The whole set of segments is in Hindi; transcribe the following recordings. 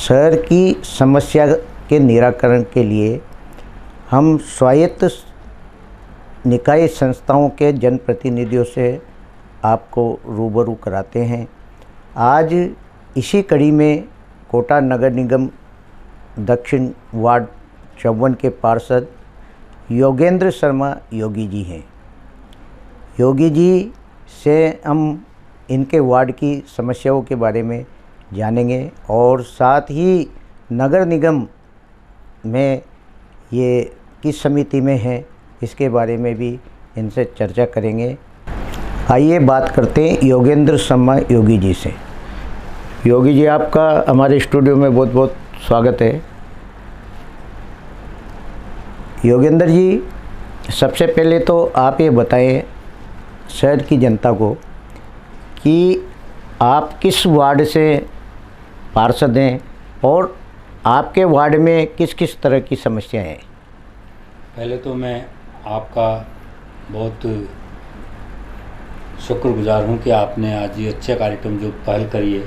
शहर की समस्या के निराकरण के लिए हम स्वायत्त निकाय संस्थाओं के जनप्रतिनिधियों से आपको रूबरू कराते हैं। आज इसी कड़ी में कोटा नगर निगम दक्षिण वार्ड 54 के पार्षद योगेंद्र शर्मा योगी जी हैं। योगी जी से हम इनके वार्ड की समस्याओं के बारे में जानेंगे और साथ ही नगर निगम में ये किस समिति में है इसके बारे में भी इनसे चर्चा करेंगे। आइए बात करते हैं योगेंद्र शर्मा योगी जी से। योगी जी, आपका हमारे स्टूडियो में बहुत बहुत स्वागत है। योगेंद्र जी, सबसे पहले तो आप ये बताएं शहर की जनता को कि आप किस वार्ड से पार्षद हैं और आपके वार्ड में किस किस तरह की समस्याएं हैं। पहले तो मैं आपका बहुत शुक्रगुजार हूं कि आपने आज ये अच्छा कार्यक्रम जो पहल करी है,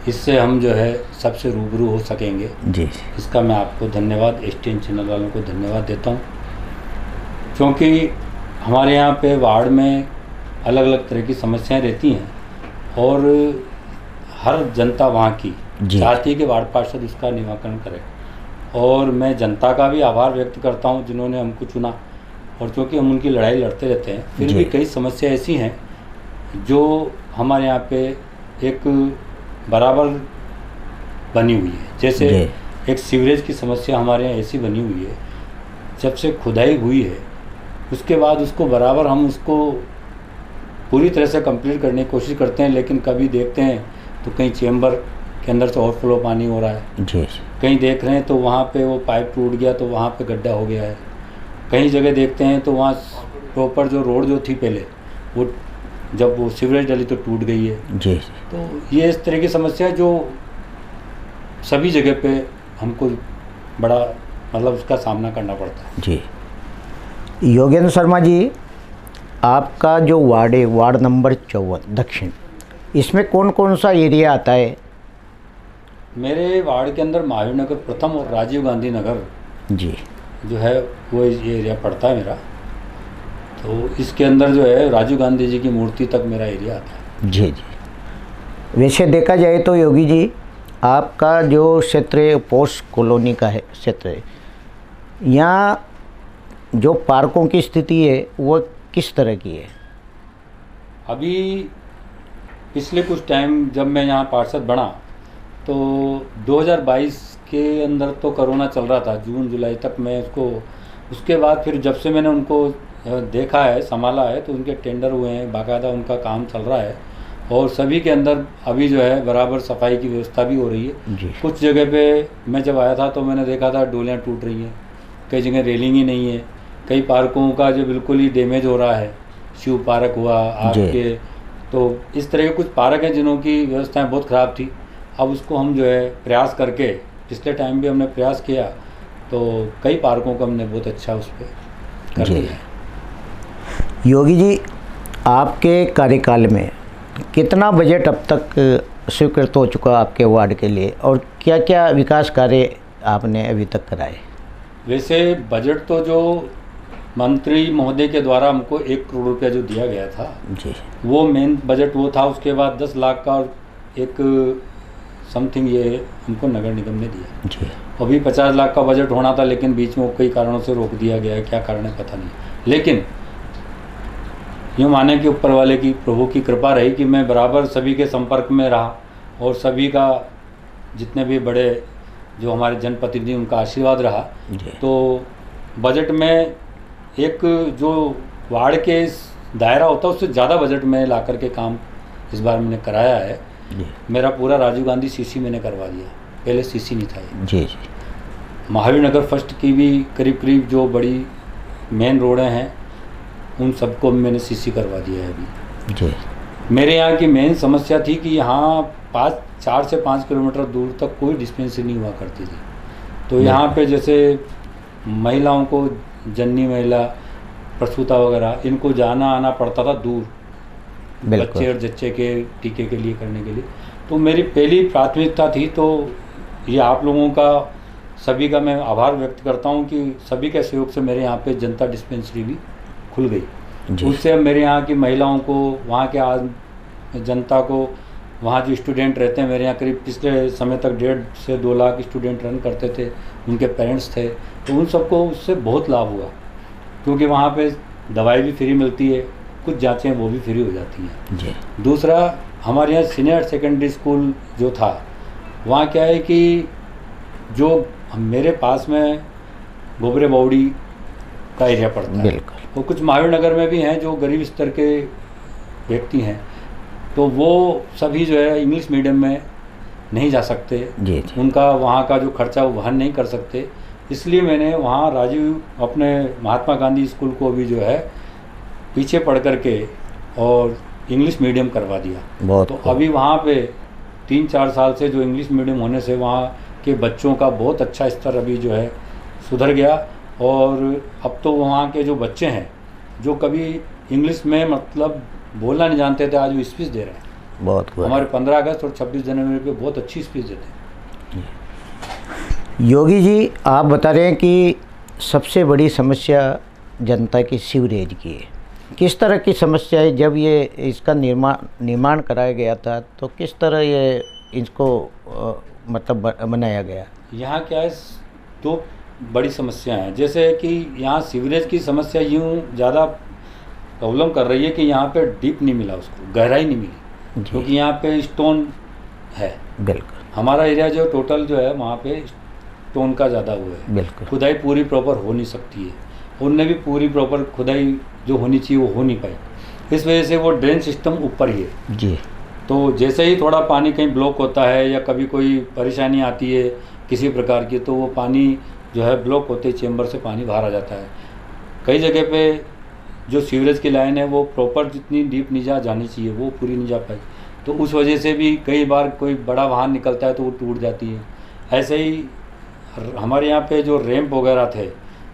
इससे हम जो है सबसे रूबरू हो सकेंगे जी। इसका मैं आपको धन्यवाद, एसटीएन चैनल वालों को धन्यवाद देता हूं, क्योंकि हमारे यहाँ पे वार्ड में अलग अलग तरह की समस्याएं रहती हैं और हर जनता वहाँ की चाहती है कि वार्ड पार्षद उसका निराकरण करे। और मैं जनता का भी आभार व्यक्त करता हूँ जिन्होंने हमको चुना, और क्योंकि हम उनकी लड़ाई लड़ते रहते हैं, फिर भी कई समस्या ऐसी हैं जो हमारे यहाँ पे एक बराबर बनी हुई है। जैसे एक सीवरेज की समस्या हमारे यहाँ ऐसी बनी हुई है, जब से खुदाई हुई है उसके बाद उसको बराबर हम उसको पूरी तरह से कंप्लीट करने की कोशिश करते हैं, लेकिन कभी देखते हैं तो कहीं चेम्बर के अंदर से ओवरफ्लो पानी हो रहा है जी। कहीं देख रहे हैं तो वहाँ पे वो पाइप टूट गया तो वहाँ पे गड्ढा हो गया है। कहीं जगह देखते हैं तो वहाँ प्रॉपर जो रोड जो थी पहले, वो जब वो सीवरेज डली तो टूट गई है जी। तो ये इस तरह की समस्या जो सभी जगह पे हमको बड़ा मतलब उसका सामना करना पड़ता है जी। योगेंद्र शर्मा जी, आपका जो वार्ड है वार्ड नंबर 54 दक्षिण, इसमें कौन कौन सा एरिया आता है? मेरे वार्ड के अंदर महावीर नगर प्रथम और राजीव गांधी नगर जी जो है वो ये एरिया पड़ता है मेरा। तो इसके अंदर जो है राजीव गांधी जी की मूर्ति तक मेरा एरिया आता है जी जी। वैसे देखा जाए तो योगी जी, आपका जो क्षेत्र है पोस्ट कॉलोनी का है क्षेत्र है, यहाँ जो पार्कों की स्थिति है वो किस तरह की है? अभी पिछले कुछ टाइम जब मैं यहाँ पार्षद बना तो 2022 के अंदर तो कोरोना चल रहा था, जून जुलाई तक मैं उसके बाद फिर जब से मैंने उनको देखा है, संभाला है, तो उनके टेंडर हुए हैं, बाकायदा उनका काम चल रहा है और सभी के अंदर अभी जो है बराबर सफाई की व्यवस्था भी हो रही है। कुछ जगह पे मैं जब आया था तो मैंने देखा था डोलियाँ टूट रही हैं, कई जगह रेलिंग ही नहीं है, कई पार्कों का जो बिल्कुल ही डैमेज हो रहा है, शिव पार्क हुआ आपके, तो इस तरह के कुछ पार्क हैं जिन्हों की व्यवस्थाएं बहुत ख़राब थी। अब उसको हम जो है प्रयास करके, पिछले टाइम भी हमने प्रयास किया तो कई पार्कों का हमने बहुत अच्छा उस पर कर दिया है। योगी जी, आपके कार्यकाल में कितना बजट अब तक स्वीकृत हो चुका आपके वार्ड के लिए और क्या क्या विकास कार्य आपने अभी तक कराए? वैसे बजट तो जो मंत्री महोदय के द्वारा हमको 1 करोड़ रुपया जो दिया गया था जी, वो मेन बजट वो था। उसके बाद 10 लाख का और एक समथिंग ये हमको नगर निगम ने दिया जी। अभी 50 लाख का बजट होना था, लेकिन बीच में कई कारणों से रोक दिया गया है, क्या कारण है पता नहीं। लेकिन यूँ माने कि ऊपर वाले की प्रभु की कृपा रही कि मैं बराबर सभी के संपर्क में रहा और सभी का जितने भी बड़े जो हमारे जनप्रतिनिधि उनका आशीर्वाद रहा, तो बजट में एक जो वार्ड के दायरा होता है उससे ज़्यादा बजट में ला कर के काम इस बार मैंने कराया है। मेरा पूरा राजीव गांधी सीसी मैंने करवा दिया, पहले सीसी नहीं था ये जी जी। महावीर नगर फर्स्ट की भी करीब करीब जो बड़ी मेन रोडें हैं उन सबको मैंने सीसी करवा दिया है अभी जी। मेरे यहाँ की मेन समस्या थी कि यहाँ 4 से 5 किलोमीटर दूर तक कोई डिस्पेंसरी नहीं हुआ करती थी। तो यहाँ पे जैसे महिलाओं को, जननी महिला, प्रसूता वगैरह, इनको जाना आना पड़ता था दूर, बच्चे और जच्चे के टीके के लिए करने के लिए। तो मेरी पहली प्राथमिकता थी तो ये आप लोगों का सभी का मैं आभार व्यक्त करता हूँ कि सभी के सहयोग से मेरे यहाँ पे जनता डिस्पेंसरी भी खुल गई। उससे अब मेरे यहाँ की महिलाओं को, वहाँ के आज जनता को, वहाँ जो स्टूडेंट रहते हैं मेरे यहाँ करीब पिछले समय तक 1.5 से 2 लाख स्टूडेंट रन करते थे, उनके पेरेंट्स थे, तो उन सबको उससे बहुत लाभ हुआ क्योंकि वहाँ पे दवाई भी फ्री मिलती है, कुछ जाँचें वो भी फ्री हो जाती हैं जी। दूसरा, हमारे यहाँ सीनियर सेकेंडरी स्कूल जो था, वहाँ क्या है कि जो मेरे पास में गोबरे बावड़ी का एरिया पड़ता है और कुछ महावीर नगर में भी हैं जो गरीब स्तर के व्यक्ति हैं, तो वो सभी जो है इंग्लिश मीडियम में नहीं जा सकते जी। उनका वहाँ का जो खर्चा वो वहन नहीं कर सकते, इसलिए मैंने वहाँ राजीव अपने महात्मा गांधी स्कूल को भी जो है पीछे पढ़ करके और इंग्लिश मीडियम करवा दिया। तो अभी वहाँ पे 3-4 साल से जो इंग्लिश मीडियम होने से वहाँ के बच्चों का बहुत अच्छा स्तर अभी जो है सुधर गया और अब तो वहाँ के जो बच्चे हैं जो कभी इंग्लिश में मतलब बोलना नहीं जानते थे, आज वो स्पीच दे रहे हैं। बहुत हमारे 15 अगस्त और 26 जनवरी पे बहुत अच्छी स्पीच देते हैं। योगी जी, आप बता रहे हैं कि सबसे बड़ी समस्या जनता की सीवरेज की है। किस तरह की समस्या है? जब ये इसका निर्माण कराया गया था तो किस तरह ये इसको मतलब बनाया गया? यहाँ क्या है, 2 बड़ी समस्याएं हैं। जैसे कि यहाँ सीवरेज की समस्या यूँ ज़्यादा प्रॉब्लम कर रही है कि यहाँ पे डीप नहीं मिला, उसको गहराई नहीं मिली क्योंकि यहाँ पे स्टोन है। बिल्कुल, हमारा एरिया जो टोटल जो है वहाँ पे स्टोन का ज़्यादा हुआ है। बिल्कुल, खुदाई पूरी प्रॉपर हो नहीं सकती है, उनने भी पूरी प्रॉपर खुदाई जो होनी चाहिए वो हो नहीं पाई, इस वजह से वो ड्रेन सिस्टम ऊपर ही है जी। तो जैसे ही थोड़ा पानी कहीं ब्लॉक होता है या कभी कोई परेशानी आती है किसी प्रकार की, तो वो पानी जो है ब्लॉक होते ही चेंबर से पानी बाहर आ जाता है। कई जगह पे जो सीवरेज की लाइन है वो प्रॉपर जितनी डीप नहीं जानी चाहिए वो पूरी नहीं जा पाई, तो उस वजह से भी कई बार कोई बड़ा वाहन निकलता है तो वो टूट जाती है। ऐसे ही हमारे यहाँ पे जो रैंप वगैरह थे,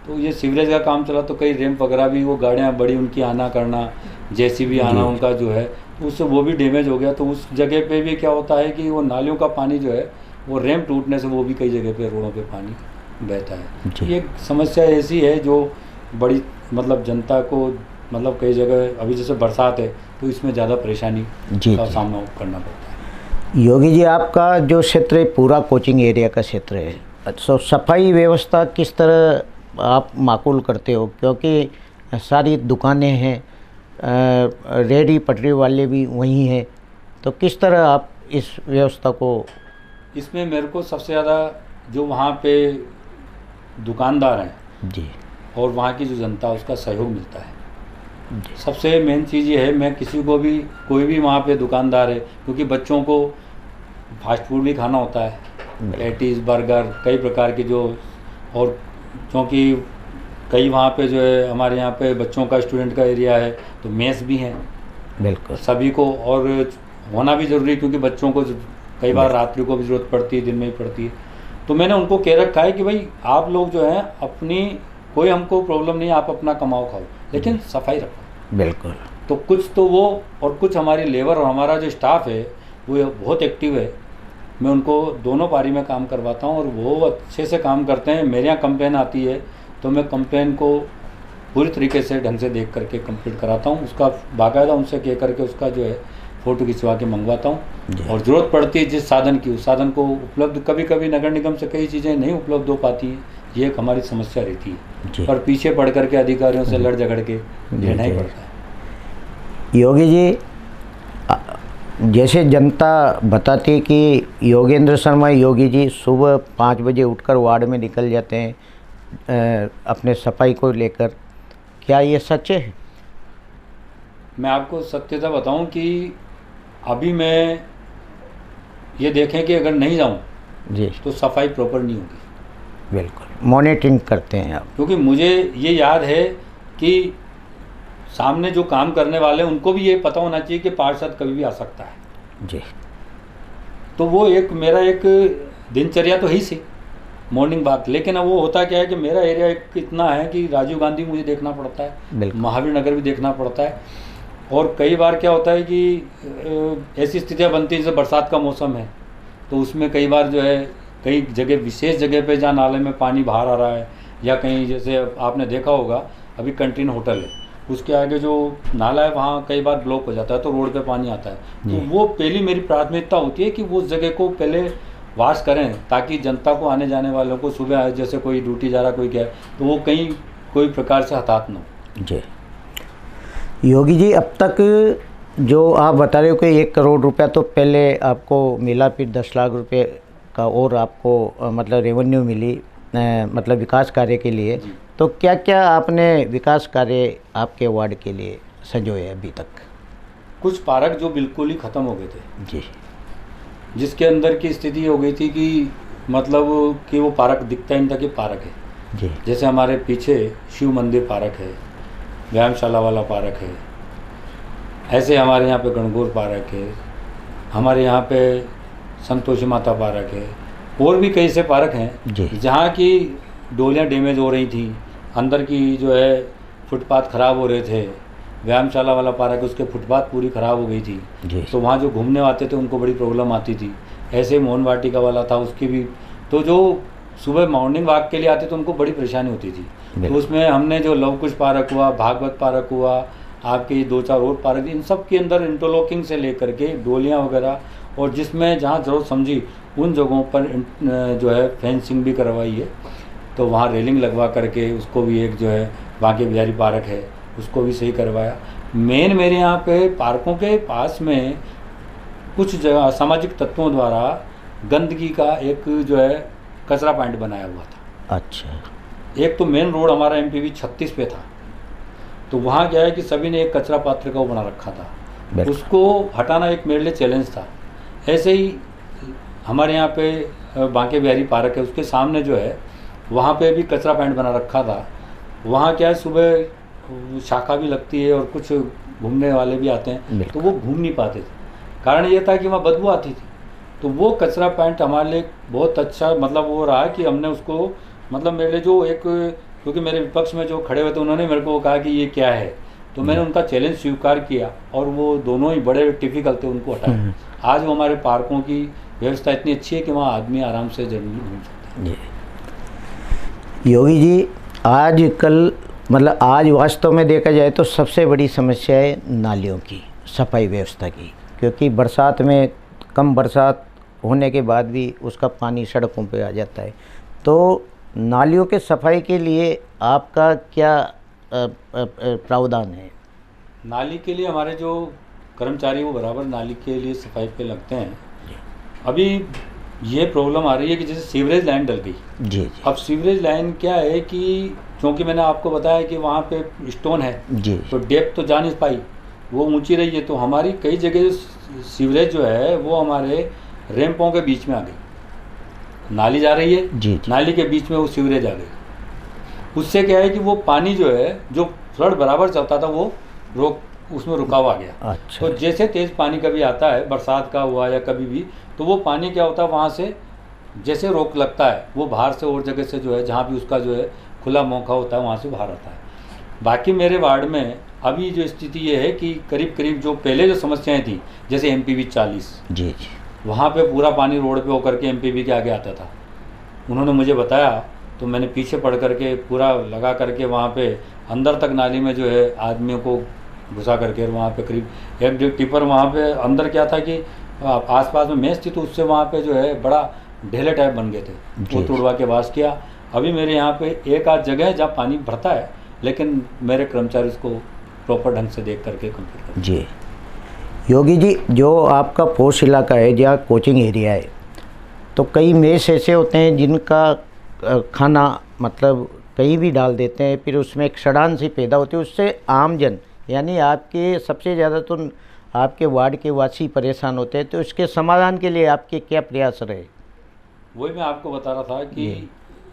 तो ये सीवरेज का काम चला तो कई रैंप वगैरह भी वो गाड़ियाँ बड़ी उनकी आना करना, जेसीबी आना उनका जो है, तो उससे वो भी डैमेज हो गया। तो उस जगह पे भी क्या होता है कि वो नालियों का पानी जो है वो रैंप टूटने से वो भी कई जगह पे रोडों पे पानी बहता है। ये समस्या ऐसी है जो बड़ी मतलब जनता को मतलब कई जगह अभी जैसे बरसात है तो इसमें ज़्यादा परेशानी का सामना करना पड़ता है। योगी जी, आपका जो क्षेत्र है पूरा कोचिंग एरिया का क्षेत्र है, तो सफाई व्यवस्था किस तरह आप माकूल करते हो? क्योंकि सारी दुकानें हैं, रेहड़ी पटरी वाले भी वहीं हैं, तो किस तरह आप इस व्यवस्था को? इसमें मेरे को सबसे ज़्यादा जो वहाँ पे दुकानदार हैं जी और वहाँ की जो जनता उसका सहयोग मिलता है। सबसे मेन चीज़ ये है, मैं किसी को भी कोई भी वहाँ पे दुकानदार है, क्योंकि बच्चों को फास्ट फूड भी खाना होता है, पैटीज़ बर्गर कई प्रकार के जो, और क्योंकि कई वहाँ पे जो है हमारे यहाँ पे बच्चों का स्टूडेंट का एरिया है तो मेस भी हैं बिल्कुल सभी को, और होना भी ज़रूरी क्योंकि बच्चों को कई बार रात्रि को भी ज़रूरत पड़ती है, दिन में भी पड़ती है। तो मैंने उनको कह रखा है कि भाई आप लोग जो हैं अपनी, कोई हमको प्रॉब्लम नहीं है, आप अपना कमाओ खाओ लेकिन सफाई रखो। बिल्कुल, तो कुछ तो वो और कुछ हमारी लेबर और हमारा जो स्टाफ है वो बहुत एक्टिव है, मैं उनको दोनों पारी में काम करवाता हूँ और वो अच्छे से काम करते हैं। मेरे यहाँ कंप्लेन आती है तो मैं कंप्लेन को पूरी तरीके से ढंग से देख करके कंप्लीट कराता हूँ, उसका बाकायदा उनसे कह करके उसका जो है फ़ोटो खिंचवा के मंगवाता हूँ, और ज़रूरत पड़ती है जिस साधन की उस साधन को उपलब्ध, कभी कभी नगर निगम से कई चीज़ें नहीं उपलब्ध हो पाती हैं, ये एक हमारी समस्या रहती है, पर पीछे पड़ करके अधिकारियों से लड़ झगड़ के रहना ही पड़ता है। योगी जी, जैसे जनता बताती है कि योगेंद्र शर्मा योगी जी सुबह 5 बजे उठकर वार्ड में निकल जाते हैं अपने सफाई को लेकर, क्या ये सच है? मैं आपको सत्यता बताऊं कि अभी मैं ये देखें कि अगर नहीं जाऊं जी तो सफाई प्रॉपर नहीं होगी। बिल्कुल, मॉनिटरिंग करते हैं आप, क्योंकि मुझे ये याद है कि सामने जो काम करने वाले हैं उनको भी ये पता होना चाहिए कि पार्षद कभी भी आ सकता है जी। तो वो एक मेरा एक दिनचर्या तो ही सी मॉर्निंग वॉक, लेकिन अब वो होता क्या है कि मेरा एरिया एक इतना है कि राजीव गांधी मुझे देखना पड़ता है, महावीर नगर भी देखना पड़ता है, और कई बार क्या होता है कि ऐसी स्थितियाँ बनती हैं जैसे बरसात का मौसम है तो उसमें कई बार जो है कई जगह विशेष जगह पे जहाँ नाले में पानी बाहर आ रहा है, या कहीं जैसे आपने देखा होगा अभी कैंटीन होटल है, उसके आगे जो नाला है वहाँ कई बार ब्लॉक हो जाता है तो रोड पे पानी आता है। तो वो पहली मेरी प्राथमिकता होती है कि वो उस जगह को पहले वाश करें, ताकि जनता को आने जाने वालों को सुबह जैसे कोई ड्यूटी जा रहा कोई क्या तो वो कहीं कोई प्रकार से हताहत न हो। जी योगी जी, अब तक जो आप बता रहे हो कि 1 करोड़ रुपया तो पहले आपको मिला, फिर 10 लाख रुपए का और आपको मतलब रेवेन्यू मिली मतलब विकास कार्य के लिए, तो क्या क्या आपने विकास कार्य आपके वार्ड के लिए संजोए अभी तक? कुछ पार्क जो बिल्कुल ही ख़त्म हो गए थे जी, जिसके अंदर की स्थिति हो गई थी कि मतलब कि वो पार्क दिखता ही नहीं था कि पार्क है जी। जैसे हमारे पीछे शिव मंदिर पार्क है, व्यायामशाला वाला पार्क है, ऐसे हमारे यहाँ पे गणगौर पार्क है, हमारे यहाँ पे संतोषी माता पार्क है, और भी कई से पार्क हैं जहाँ की डोलियाँ डैमेज हो रही थी, अंदर की जो है फुटपाथ ख़राब हो रहे थे। व्यायामशाला वाला पार्क है, उसके फुटपाथ पूरी ख़राब हो गई थी, तो वहाँ जो घूमने आते थे उनको बड़ी प्रॉब्लम आती थी। ऐसे मोहन वाटिका वाला था, उसकी भी तो जो सुबह मॉर्निंग वॉक के लिए आते तो उनको बड़ी परेशानी होती थी। तो उसमें हमने जो लव कुश पार्क हुआ, भागवत पार्क हुआ, आपके 2-4 और पार्क, इन सब के अंदर इंटरलॉकिंग से लेकर के डोलियाँ वगैरह, और जिसमें जहाँ ज़रूरत समझी उन जगहों पर जो है फेंसिंग भी करवाई है। तो वहाँ रेलिंग लगवा करके उसको भी एक जो है बांके बिहारी पार्क है उसको भी सही करवाया। मेन मेरे यहाँ पे पार्कों के पास में कुछ जगह सामाजिक तत्वों द्वारा गंदगी का एक जो है कचरा पॉइंट बनाया हुआ था। अच्छा। एक तो मेन रोड हमारा MPV 36 पे था, तो वहाँ क्या है कि सभी ने एक कचरा पात्र का वो बना रखा था, उसको हटाना एक मेरे लिए चैलेंज था। ऐसे ही हमारे यहाँ पे बांके बिहारी पार्क है, उसके सामने जो है वहाँ पे भी कचरा पॉइंट बना रखा था। वहाँ क्या है सुबह शाखा भी लगती है और कुछ घूमने वाले भी आते हैं, तो वो घूम नहीं पाते थे। कारण ये था कि वहाँ बदबू आती थी। तो वो कचरा पॉइंट हमारे लिए बहुत अच्छा मतलब वो रहा कि हमने उसको मतलब मेरे लिए जो एक, क्योंकि मेरे विपक्ष में जो खड़े हुए थे उन्होंने मेरे को कहा कि ये क्या है, तो मैंने उनका चैलेंज स्वीकार किया और वो दोनों ही बड़े टिपिकल थे, उनको हटाया। आज वो हमारे पार्कों की व्यवस्था इतनी अच्छी है कि वहाँ आदमी आराम से जरूर घूम सकते हैं। योगी जी, आज कल मतलब आज वास्तव में देखा जाए तो सबसे बड़ी समस्या है नालियों की सफाई व्यवस्था की, क्योंकि बरसात में कम बरसात होने के बाद भी उसका पानी सड़कों पे आ जाता है। तो नालियों के सफाई के लिए आपका क्या प्रावधान है? नाली के लिए हमारे जो कर्मचारी वो बराबर नाली के लिए सफाई पे लगते हैं। अभी ये प्रॉब्लम आ रही है कि जैसे सीवरेज लाइन डल गई जी। अब सीवरेज लाइन क्या है कि क्योंकि मैंने आपको बताया कि वहाँ पे स्टोन है जी, तो डेप्थ तो जा नहीं पाई, वो ऊंची रही है, तो हमारी कई जगह सीवरेज जो है वो हमारे रैंपों के बीच में आ गई। नाली जा रही है जी। नाली के बीच में वो सीवरेज आ गई। उससे क्या है कि वो पानी जो है जो फ्लड बराबर चलता था वो उसमें रुकाव आ गया। अच्छा। तो जैसे तेज़ पानी कभी आता है, बरसात का हुआ या कभी भी, तो वो पानी क्या होता है वहाँ से जैसे रोक लगता है वो बाहर से और जगह से जो है जहाँ भी उसका जो है खुला मौका होता है वहाँ से बाहर आता है। बाकी मेरे वार्ड में अभी जो स्थिति ये है कि करीब करीब जो पहले जो समस्याएं थी जैसे MPV 40 जी, वहाँ पे पूरा पानी रोड पे होकर के MPV के आगे आता था। उन्होंने मुझे बताया तो मैंने पीछे पड़ करके पूरा लगा करके वहाँ पे अंदर तक नाली में जो है आदमियों को घुसा करके, वहाँ पे करीब एक टिपर वहाँ पे अंदर क्या था कि आसपास में मेस थी तो उससे वहाँ पे जो है बड़ा ढेले टाइप बन गए थे, वो तोड़वा के वास किया। अभी मेरे यहाँ पे एक आध जगह है जहाँ पानी भरता है, लेकिन मेरे कर्मचारी उसको प्रॉपर ढंग से देख करके कंप्लीट करते हैं। जी योगी जी, जो आपका पोस्ट इलाका है जहाँ कोचिंग एरिया है, तो कई मेस ऐसे होते हैं जिनका खाना मतलब कहीं भी डाल देते हैं, फिर उसमें एक सड़ान सी पैदा होती है, उससे आमजन यानी आपके सबसे ज़्यादा तो आपके वार्ड के वासी परेशान होते हैं। तो इसके समाधान के लिए आपके क्या प्रयास रहे? वही मैं आपको बता रहा था कि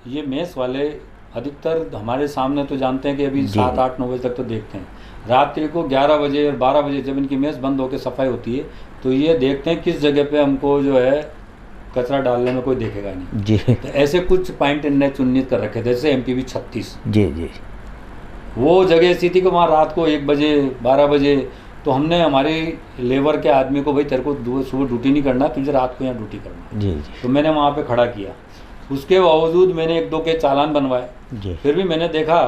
ये मेस वाले अधिकतर हमारे सामने तो जानते हैं कि अभी 7, 8, 9 बजे तक तो देखते हैं, रात्रि को 11 बजे और 12 बजे जब इनकी मेस बंद होकर सफाई होती है तो ये देखते हैं किस जगह पे हमको जो है कचरा डालने में कोई देखेगा नहीं जी। तो ऐसे कुछ पॉइंट इनने चिन्हित कर रखे थे, जैसे MPV 36 जी जी, वो जगह ऐसी थी कि वहाँ रात को 1 बजे 12 बजे तो हमने हमारे लेबर के आदमी को, भाई तेरे को सुबह ड्यूटी नहीं करना, तुझे रात को यहाँ ड्यूटी करना। जी। तो मैंने वहाँ पे खड़ा किया, उसके बावजूद मैंने 1-2 के चालान बनवाए। जी। फिर भी मैंने देखा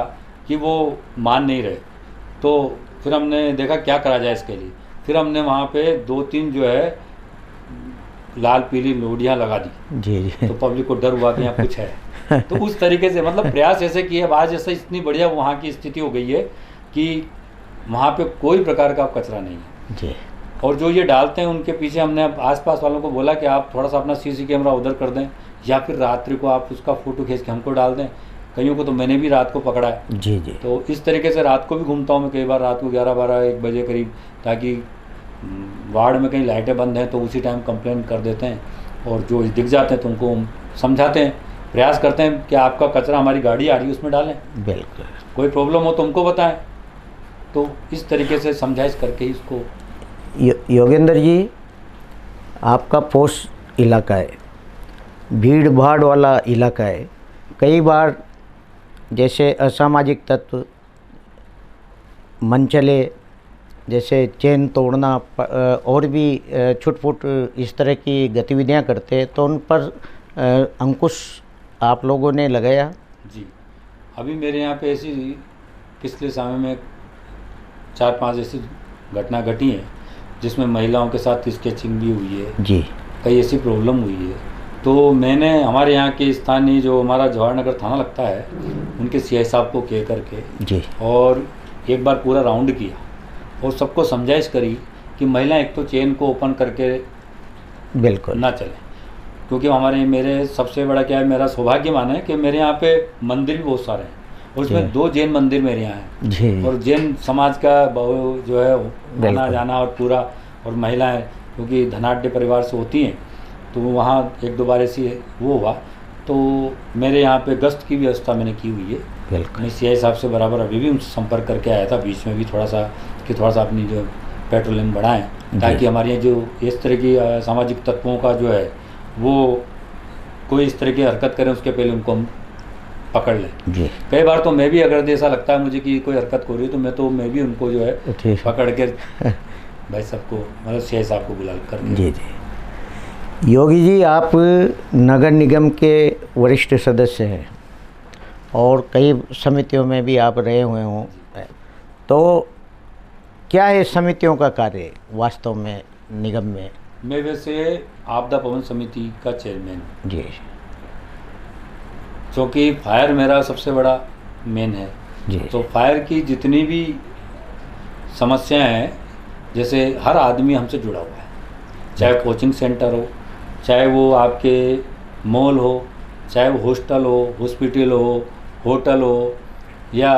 कि वो मान नहीं रहे, तो फिर हमने देखा क्या करा जाए इसके लिए। फिर हमने वहाँ पे 2-3 जो है लाल पीली लोडियाँ लगा दी। जी। तो पब्लिक को डर हुआ कि यहाँ कुछ है। तो उस तरीके से मतलब प्रयास ऐसे किए। आज ऐसा इतनी बढ़िया वहाँ की स्थिति हो गई है कि वहाँ पे कोई प्रकार का कचरा नहीं है। जी। और जो ये डालते हैं उनके पीछे हमने आसपास वालों को बोला कि आप थोड़ा सा अपना सीसी कैमरा उधर कर दें, या फिर रात्रि को आप उसका फ़ोटो खींच के हमको डाल दें। कईयों को तो मैंने भी रात को पकड़ा है। जी। जी। तो इस तरीके से रात को भी घूमता हूँ मैं, कई बार रात को 11-12-1 बजे करीब, ताकि वार्ड में कहीं लाइटें बंद हैं तो उसी टाइम कंप्लेन कर देते हैं, और जो दिख जाते हैं तो उनको समझाते हैं, प्रयास करते हैं कि आपका कचरा हमारी गाड़ी आ रही है उसमें डालें, बिल्कुल, कोई प्रॉब्लम हो तो हमको बताएं। तो इस तरीके से समझाइश करके इसको। योगेंद्र जी, आपका पोस्ट इलाका है, भीड़ भाड़ वाला इलाका है। कई बार जैसे असामाजिक तत्व मनचले, जैसे चेन तोड़ना और भी छुटपुट इस तरह की गतिविधियां करते हैं, तो उन पर अंकुश आप लोगों ने लगाया? जी, अभी मेरे यहाँ पे ऐसी पिछले समय में 4-5 ऐसी घटना घटी है जिसमें महिलाओं के साथ स्केचिंग भी हुई है। जी। कई ऐसी प्रॉब्लम हुई है। तो मैंने हमारे यहाँ के स्थानीय जो हमारा जवाहर नगर थाना लगता है उनके सीआई साहब को कह करके जी, और एक बार पूरा राउंड किया और सबको समझाइश करी कि महिला एक तो चेन को ओपन करके बिल्कुल ना चले, क्योंकि हमारे मेरे सबसे बड़ा क्या है, मेरा सौभाग्य माना है कि मेरे यहाँ पे मंदिर भी बहुत सारे हैं, और उसमें 2 जैन मंदिर मेरे यहाँ हैं जी। और जैन समाज का जो है आना जाना और पूरा, और महिलाएं क्योंकि धनाढ्य परिवार से होती हैं, तो वहाँ 1-2 बार ऐसी वो हुआ। तो मेरे यहाँ पे गश्त की व्यवस्था मैंने की हुई है। मैं सीआई साहब से बराबर अभी भी उनसे संपर्क करके आया था बीच में भी, थोड़ा सा अपनी जो पेट्रोलिंग बढ़ाएं, ताकि हमारे यहाँ जो इस तरह की सामाजिक तत्वों का जो है वो कोई इस तरह की हरकत करें उसके पहले उनको हम पकड़ लें जी। कई बार तो मैं भी, अगर ऐसा लगता है मुझे कि कोई हरकत हो रही है तो मैं भी उनको जो है पकड़ के भाई सबको, मतलब सीआई साहब को बुला कर। जी जी। योगी जी, आप नगर निगम के वरिष्ठ सदस्य हैं और कई समितियों में भी आप रहे हुए हों, तो क्या है समितियों का कार्य वास्तव में निगम में? मैं वैसे आपदा प्रबंधन समिति का चेयरमैन हूँ जी, क्योंकि फायर मेरा सबसे बड़ा मेन है जी। तो फायर की जितनी भी समस्याएं हैं, जैसे हर आदमी हमसे जुड़ा हुआ है, चाहे कोचिंग सेंटर हो, चाहे वो आपके मॉल हो, चाहे वो हॉस्टल हो, हॉस्पिटल हो, होटल हो, या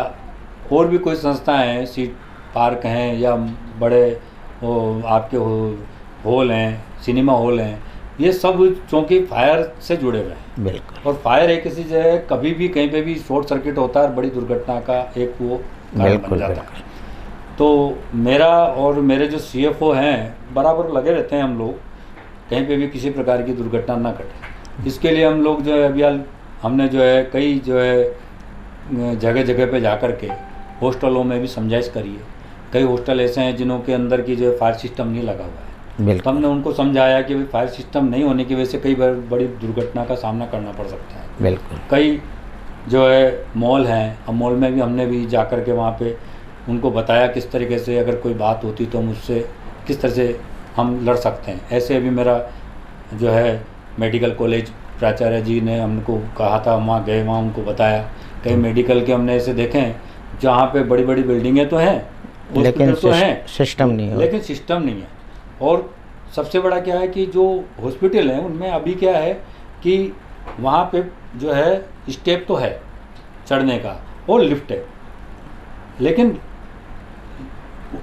और भी कोई संस्थाएं हैं, सीट पार्क हैं, या बड़े वो आपके हॉल हैं, सिनेमा हॉल हैं, ये सब चूँकि फायर से जुड़े हुए हैं। बिल्कुल। और फायर एक ऐसी जगह कभी भी कहीं पे भी शॉर्ट सर्किट होता है और बड़ी दुर्घटना का एक वो कारण बन जाता है। तो मेरा और मेरे जो सीएफओ हैं बराबर लगे रहते हैं हम लोग, कहीं पे भी किसी प्रकार की दुर्घटना ना घटे। इसके लिए हम लोग जो है अभी हमने जो है कई जो है जगह जगह पे जा कर के हॉस्टलों में भी समझाइश करी है। कई हॉस्टल ऐसे हैं जिनों के अंदर की जो है फायर सिस्टम नहीं लगा हुआ है, तो हमने उनको समझाया कि भाई फायर सिस्टम नहीं होने की वजह से कई बार बड़ी दुर्घटना का सामना करना पड़ सकता है। बिल्कुल। कई जो है मॉल हैं, अब मॉल में भी हमने भी जा कर के वहाँ पे उनको बताया किस तरीके से अगर कोई बात होती तो हम उससे किस तरह से हम लड़ सकते हैं। ऐसे अभी मेरा जो है मेडिकल कॉलेज प्राचार्य जी ने हमको कहा था, वहाँ गए, वहाँ उनको बताया। कई मेडिकल के हमने ऐसे देखे हैं जहाँ पे बड़ी बड़ी बिल्डिंगें तो हैं, लेकिन तो हैं, सिस्टम नहीं है, लेकिन सिस्टम नहीं है। और सबसे बड़ा क्या है कि जो हॉस्पिटल हैं उनमें अभी क्या है कि वहाँ पे जो है स्टेप तो है चढ़ने का और लिफ्ट है, लेकिन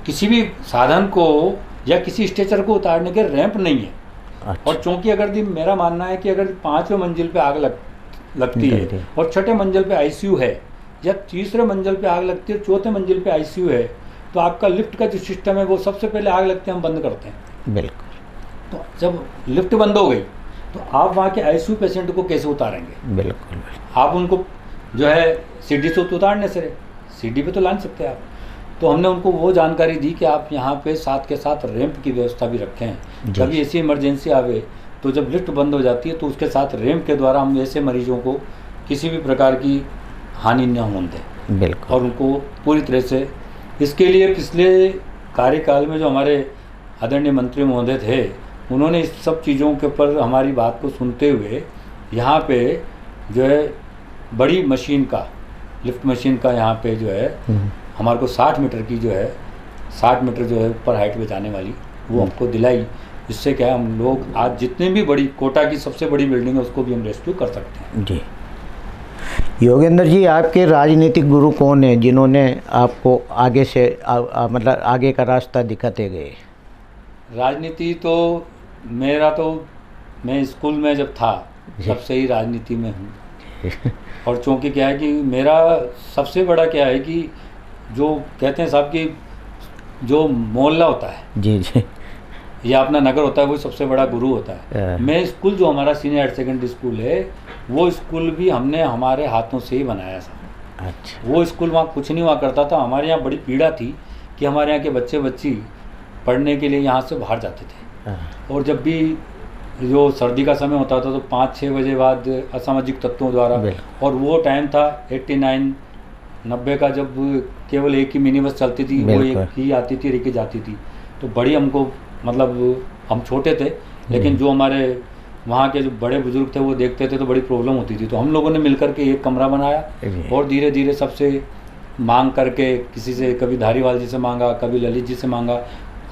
किसी भी साधन को या किसी स्ट्रेचर को उतारने के रैंप नहीं है। अच्छा। और चूँकि अगर मेरा मानना है कि अगर 5वें मंजिल पे आग लगती है और 6ठे मंजिल पे आईसीयू है, या 3रे मंजिल पे आग लगती है, 4थे मंजिल पे आईसीयू है, तो आपका लिफ्ट का जो सिस्टम है वो सबसे पहले आग लगते हैं हम बंद करते हैं। बिल्कुल। तो जब लिफ्ट बंद हो गई तो आप वहाँ के आईसीयू पेशेंट को कैसे उतारेंगे? बिल्कुल। आप उनको जो है सीढ़ी से उतारने से, सीढ़ी पे तो ला सकते हैं आप, तो हमने उनको वो जानकारी दी कि आप यहाँ पे साथ के साथ रैंप की व्यवस्था भी रखें। कभी ऐसी इमरजेंसी आवे तो जब लिफ्ट बंद हो जाती है तो उसके साथ रैंप के द्वारा हम ऐसे मरीजों को किसी भी प्रकार की हानि न होने दें। बिल्कुल। और उनको पूरी तरह से, इसके लिए पिछले कार्यकाल में जो हमारे आदरणीय मंत्री महोदय थे, उन्होंने इस सब चीज़ों के ऊपर हमारी बात को सुनते हुए यहाँ पे जो है बड़ी मशीन का, लिफ्ट मशीन का यहाँ पे जो है हमारे को 60 मीटर की जो है 60 मीटर जो है ऊपर हाइट पे जाने वाली वो हमको दिलाई। इससे क्या है, हम लोग आज जितनी भी बड़ी कोटा की सबसे बड़ी बिल्डिंग है उसको भी हम रेस्क्यू कर सकते हैं। जी। योगेंद्र जी, आपके राजनीतिक गुरु कौन है जिन्होंने आपको आगे से मतलब आगे का रास्ता दिखाते गए? राजनीति तो मैं स्कूल में जब था तब से ही राजनीति में हूँ। और चूँकि क्या है कि मेरा सबसे बड़ा क्या है कि जो कहते हैं साहब कि जो मोहल्ला होता है जी जी, या अपना नगर होता है, वो सबसे बड़ा गुरु होता है। मैं स्कूल जो हमारा सीनियर हायर सेकेंडरी स्कूल है, वो स्कूल भी हमने हमारे हाथों से ही बनाया था। अच्छा। वो स्कूल वहाँ कुछ नहीं हुआ करता था। हमारे यहाँ बड़ी पीड़ा थी कि हमारे यहाँ के बच्चे बच्ची पढ़ने के लिए यहाँ से बाहर जाते थे। और जब भी जो सर्दी का समय होता था तो 5-6 बजे बाद असामाजिक तत्वों द्वारा, और वो टाइम था 89-90 का, जब केवल एक ही मिनी बस चलती थी, वो एक ही आती थी, लेके जाती थी। तो बड़ी हमको, मतलब हम छोटे थे लेकिन जो हमारे वहाँ के जो बड़े बुजुर्ग थे वो देखते थे तो बड़ी प्रॉब्लम होती थी। तो हम लोगों ने मिलकर के एक कमरा बनाया और धीरे धीरे सबसे मांग करके, किसी से कभी धारीवाल जी से मांगा, कभी ललित जी से मांगा।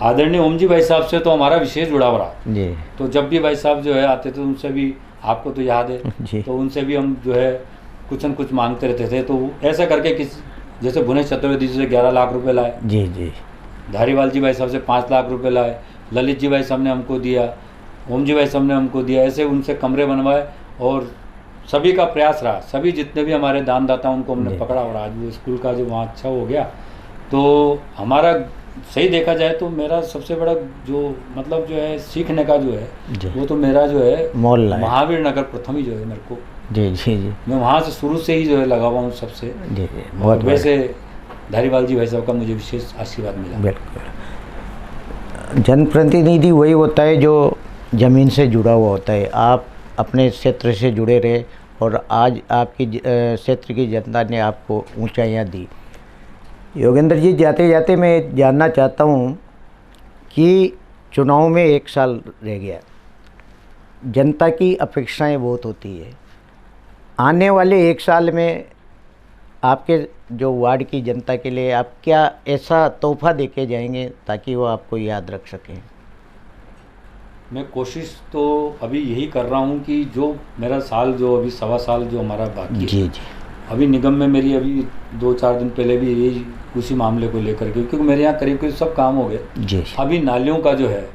आदरणीय ओम जी भाई साहब से तो हमारा विशेष जुड़ाव रहा जी। तो जब भी भाई साहब जो है आते थे, उनसे भी, आपको तो याद है, तो उनसे भी हम जो है कुछ न कुछ मांगते रहते थे। तो ऐसा करके जैसे भुवनेश चतुर्वेदी जी से 11 लाख रुपए लाए जी जी, धारीवाल जी भाई साहब से 5 लाख रुपए लाए, ललित जी भाई साहब ने हमको दिया, ओम जी भाई साहब ने हमको दिया। ऐसे उनसे कमरे बनवाए और सभी का प्रयास रहा, सभी जितने भी हमारे दानदाता उनको हमने पकड़ा और आज वो स्कूल का जो वहाँ अच्छा हो गया। तो हमारा सही देखा जाए तो मेरा सबसे बड़ा जो मतलब जो है सीखने का जो है वो तो मेरा जो है महावीर नगर प्रथम ही जो है मेरे को जी जी जी, मैं वहाँ से शुरू से ही जो है लगा हुआ हूँ सबसे जी जी। बहुत वैसे धारीवाल जी भाई साहब का मुझे विशेष आशीर्वाद मिला। बिल्कुल, जनप्रतिनिधि वही होता है जो ज़मीन से जुड़ा हुआ होता है। आप अपने क्षेत्र से जुड़े रहे और आज आपकी क्षेत्र की जनता ने आपको ऊंचाइयां दी। योगेंद्र जी, जाते जाते मैं जानना चाहता हूं कि चुनाव में 1 साल रह गया, जनता की अपेक्षाएं बहुत होती है। आने वाले 1 साल में आपके जो वार्ड की जनता के लिए आप क्या ऐसा तोहफा देके जाएंगे ताकि वो आपको याद रख सकें? मैं कोशिश तो अभी यही कर रहा हूँ कि जो मेरा साल जो अभी 1.25 साल जो हमारा बाकी है जी जी, अभी निगम में मेरी अभी 2-4 दिन पहले भी यही उसी मामले को लेकर के, क्योंकि मेरे यहाँ करीब करीब सब काम हो गए जी। अभी नालियों का जो है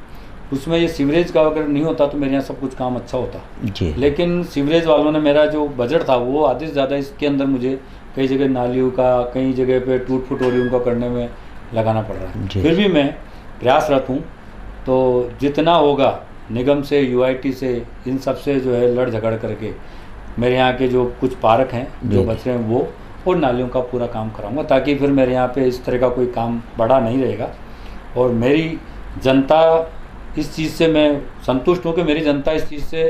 उसमें ये सीवरेज का अगर नहीं होता तो मेरे यहाँ सब कुछ काम अच्छा होता जी। लेकिन सीवरेज वालों ने मेरा जो बजट था वो आधे से ज़्यादा इसके अंदर मुझे कई जगह नालियों का, कई जगह पे टूट फूट हो रही उनका करने में लगाना पड़ रहा है। फिर भी मैं प्रयासरत हूँ, तो जितना होगा निगम से, यूआईटी से, इन सब से जो है लड़ झगड़ करके मेरे यहाँ के जो कुछ पार्क हैं जो बच रहे हैं वो और नालियों का पूरा काम कराऊंगा, ताकि फिर मेरे यहाँ पे इस तरह का कोई काम बड़ा नहीं रहेगा। और मेरी जनता इस चीज़ से मैं संतुष्ट हूँ कि मेरी जनता इस चीज़ से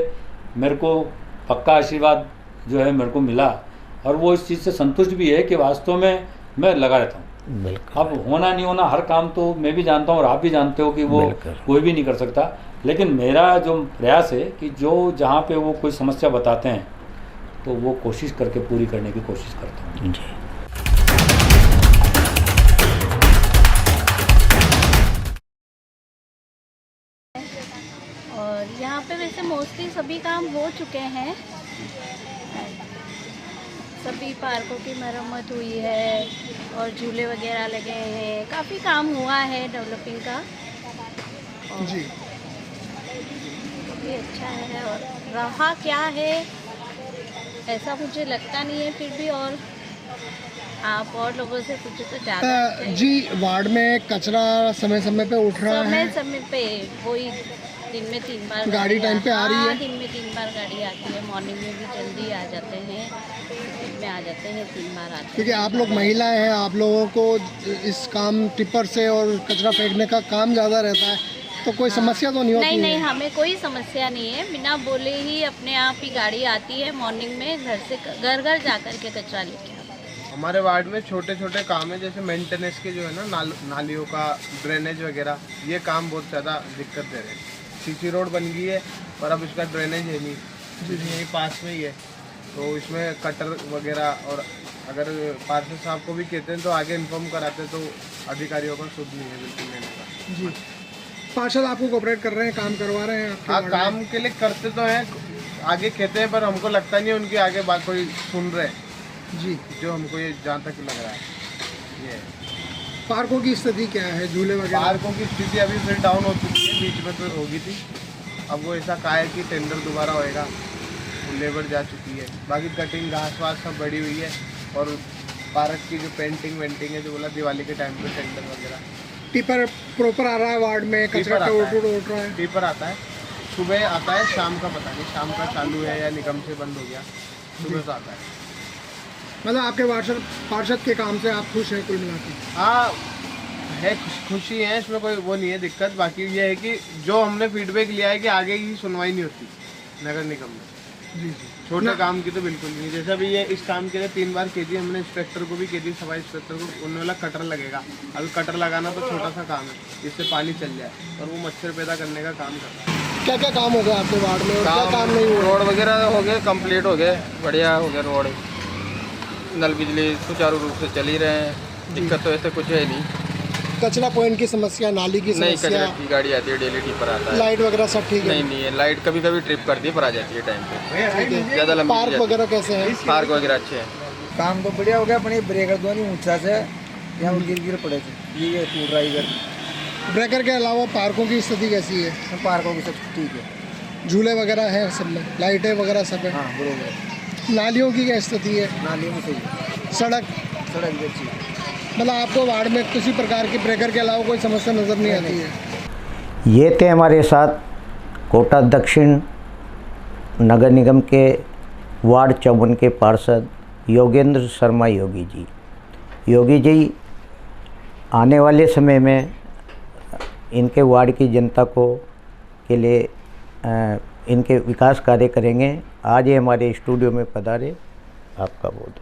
मेरे को पक्का आशीर्वाद जो है मेरे को मिला, और वो इस चीज़ से संतुष्ट भी है कि वास्तव में मैं लगा रहता हूँ। अब होना नहीं होना हर काम तो मैं भी जानता हूँ और आप भी जानते हो कि वो कोई भी नहीं कर सकता, लेकिन मेरा जो प्रयास है कि जो जहाँ पे वो कोई समस्या बताते हैं तो वो कोशिश करके पूरी करने की कोशिश करता हूँ जी। और यहाँ पे वैसे मोस्टली सभी काम हो चुके हैं, सभी पार्कों की मरम्मत हुई है और झूले वगैरह लगे हैं, काफ़ी काम हुआ है डेवलपिंग का जी। काफ़ी अच्छा है। और रहा क्या है ऐसा मुझे लगता नहीं है, फिर भी और आप और लोगों से पूछे तो ज़्यादा जी। वार्ड में कचरा समय समय पे उठ रहा है, समय पे वही दिन में 3 बार गाड़ी टाइम पे आ रही है? हाँ, दिन में 3 बार गाड़ी आती है। मॉर्निंग में भी जल्दी आ जाते हैं, दिन में आ जाते हैं, 3 बार आते हैं। क्योंकि आप लोग महिलाएं हैं, आप लोगों को इस काम टिपर से और कचरा फेंकने का काम ज़्यादा रहता है, तो कोई समस्या तो नहीं होती? नहीं, हमें कोई समस्या नहीं है। बिना बोले ही अपने आप ही गाड़ी आती है मॉर्निंग में, घर से घर जा कर के कचरा लेके आते हैं। हमारे वार्ड में छोटे छोटे काम है, जैसे मेंटेनेंस के जो है ना, नालियों का ड्रेनेज वगैरह, ये काम बहुत ज़्यादा दिक्कत दे रहे हैं। सीसी रोड बन गई है पर अब इसका ड्रेनेज है नहीं, यहीं पास में ही है, तो इसमें कटर वगैरह, और अगर पार्षद साहब को भी कहते हैं तो आगे इन्फॉर्म कराते, तो अधिकारियों का शुद्ध नहीं है बिल्कुल लेने का। जी, पार्षद आपको कोऑपरेट कर रहे हैं, काम करवा रहे हैं आपके हाँ, वार्ड में? काम के लिए करते तो हैं, आगे कहते हैं, पर हमको लगता नहीं है उनकी आगे बात कोई सुन रहे हैं जी, जो हमको ये जहाँ तक लग रहा है। ये पार्कों की स्थिति क्या है, झूले वगैरह? पार्कों की स्थिति अभी फिर डाउन हो चुकी है, बीच में तो होगी थी, अब वो ऐसा कहा है कि टेंडर दोबारा होएगा, लेबर जा चुकी है। बाकी कटिंग घास वास सब बड़ी हुई है, और पार्क की जो पेंटिंग वेंटिंग है, जो बोला दिवाली के टाइम पे टेंडर वगैरह। टिपर प्रॉपर आ रहा है वार्ड में, कचरा उठ रहा है? टिपर आता है, सुबह आता है, शाम का पता नहीं, शाम का चालू है या निगम से बंद हो गया, सुबह से आता है। मतलब आपके पार्षद के काम से आप खुश हैं कुल मिला के? हाँ है, खुशी है, इसमें कोई वो नहीं है दिक्कत। बाकी ये है कि जो हमने फीडबैक लिया है कि आगे की सुनवाई नहीं होती नगर निगम में। जी, छोटे काम की तो बिल्कुल नहीं। जैसे अभी ये इस काम के लिए 3 बार की थी हमने, इंस्पेक्टर को भी की थी, सफाई इंस्पेक्टर को, उन्होंने बोला कटर लगेगा। अभी कटर लगाना तो छोटा सा काम है, जिससे पानी चल जाए, और वो मच्छर पैदा करने का काम कर रहा है। क्या क्या काम हो गया आपके वार्ड में और क्या काम नहीं हुआ? रोड वगैरह हो गए, कंप्लीट हो गए, बढ़िया हो गया रोड, नल बिजली सुचारू रूप से चल ही रहे हैं, दिक्कत तो ऐसे कुछ है नहीं। कचरा पॉइंट की समस्या, नाली की नहीं, समस्या, कचरा की गाड़ी आती है, डेली टिपर आता है। लाइट वगैरह सब ठीक है? नहीं है, लाइट कभी कभी ट्रिप करती है पर आ जाती है टाइम पे, ठीक है। ज़्यादा लंबी पार्क नहीं वगैरह कैसे हैं? जाती। पार्क वगैरह अच्छे हैं। काम तो बढ़िया हो गया, अपनी ब्रेकर दो नहीं ऊंचा से यहाँ गिर पड़े थे, ये टूट रहा है इधर। ब्रेकर के अलावा पार्कों की स्थिति कैसी है? पार्कों की सब ठीक है, झूले वगैरह हैं सब में, लाइटें वगैरह सब है? हाँ बरोबर। नालियों की क्या स्थिति है? नाली में सही है, सड़क सड़क भी अच्छी है। मतलब आपको वार्ड में किसी प्रकार की ब्रेकर के अलावा कोई समस्या नज़र नहीं आती है? ये थे हमारे साथ कोटा दक्षिण नगर निगम के वार्ड 54 के पार्षद योगेंद्र शर्मा योगी जी। योगी जी आने वाले समय में इनके वार्ड की जनता को के लिए इनके विकास कार्य करेंगे। आज ये हमारे स्टूडियो में पधारे, आपका बहुत